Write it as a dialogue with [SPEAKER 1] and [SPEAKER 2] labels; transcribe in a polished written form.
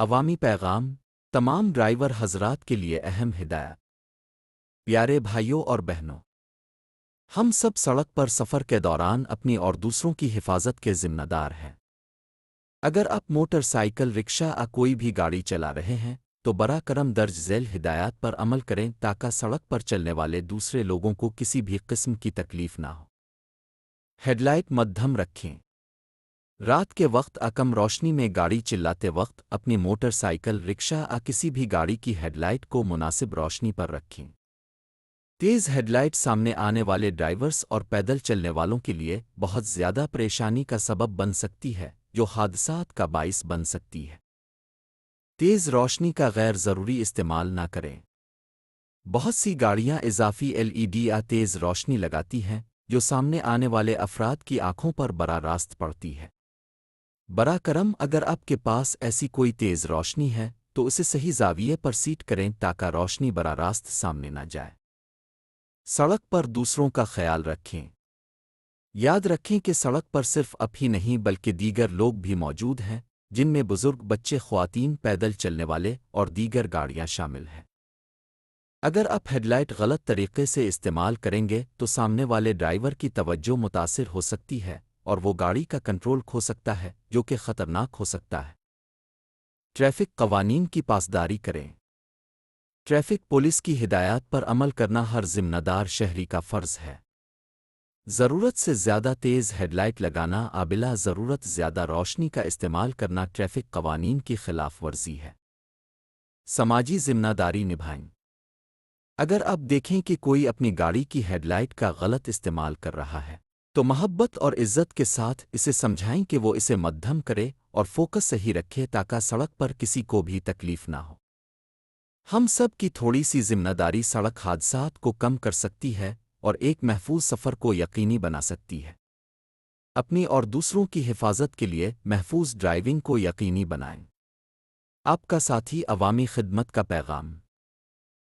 [SPEAKER 1] عوامی پیغام تمام ڈرائیور حضرات کے لیے اہم ہدایت۔ پیارے بھائیوں اور بہنوں، ہم سب سڑک پر سفر کے دوران اپنی اور دوسروں کی حفاظت کے ذمہ دار ہیں۔ اگر آپ موٹر سائیکل، رکشہ یا کوئی بھی گاڑی چلا رہے ہیں تو براہ کرم درج ذیل ہدایات پر عمل کریں تاکہ سڑک پر چلنے والے دوسرے لوگوں کو کسی بھی قسم کی تکلیف نہ ہو۔ ہیڈ لائٹ مدھم رکھیں۔ رات کے وقت کم روشنی میں گاڑی چلاتے وقت اپنی موٹر سائیکل، رکشہ یا کسی بھی گاڑی کی ہیڈ لائٹ کو مناسب روشنی پر رکھیں۔ تیز ہیڈ لائٹ سامنے آنے والے ڈرائیورز اور پیدل چلنے والوں کے لیے بہت زیادہ پریشانی کا سبب بن سکتی ہے، جو حادثات کا باعث بن سکتی ہے۔ تیز روشنی کا غیر ضروری استعمال نہ کریں۔ بہت سی گاڑیاں اضافی ایل ای ڈی یا تیز روشنی لگاتی ہیں جو سامنے آنے والے افراد کی آنکھوں پر براہ راست پڑتی ہے۔ براہ کرم اگر آپ کے پاس ایسی کوئی تیز روشنی ہے تو اسے صحیح زاویے پر سیٹ کریں تاکہ روشنی براہ راست سامنے نہ جائے۔ سڑک پر دوسروں کا خیال رکھیں۔ یاد رکھیں کہ سڑک پر صرف آپ ہی نہیں بلکہ دیگر لوگ بھی موجود ہیں، جن میں بزرگ، بچے، خواتین، پیدل چلنے والے اور دیگر گاڑیاں شامل ہیں۔ اگر آپ ہیڈ لائٹ غلط طریقے سے استعمال کریں گے تو سامنے والے ڈرائیور کی توجہ متاثر ہو سکتی ہے اور وہ گاڑی کا کنٹرول کھو سکتا ہے، جو کہ خطرناک ہو سکتا ہے۔ ٹریفک قوانین کی پاسداری کریں۔ ٹریفک پولیس کی ہدایات پر عمل کرنا ہر ذمہ دار شہری کا فرض ہے۔ ضرورت سے زیادہ تیز ہیڈ لائٹ لگانا یا بلا ضرورت زیادہ روشنی کا استعمال کرنا ٹریفک قوانین کی خلاف ورزی ہے۔ سماجی ذمہ داری نبھائیں۔ اگر آپ دیکھیں کہ کوئی اپنی گاڑی کی ہیڈ لائٹ کا غلط استعمال کر رہا ہے تو محبت اور عزت کے ساتھ اسے سمجھائیں کہ وہ اسے مدھم کرے اور فوکس صحیح رکھے تاکہ سڑک پر کسی کو بھی تکلیف نہ ہو۔ ہم سب کی تھوڑی سی ذمہ داری سڑک حادثات کو کم کر سکتی ہے اور ایک محفوظ سفر کو یقینی بنا سکتی ہے۔ اپنی اور دوسروں کی حفاظت کے لیے محفوظ ڈرائیونگ کو یقینی بنائیں۔ آپ کا ساتھی عوامی خدمت کا پیغام۔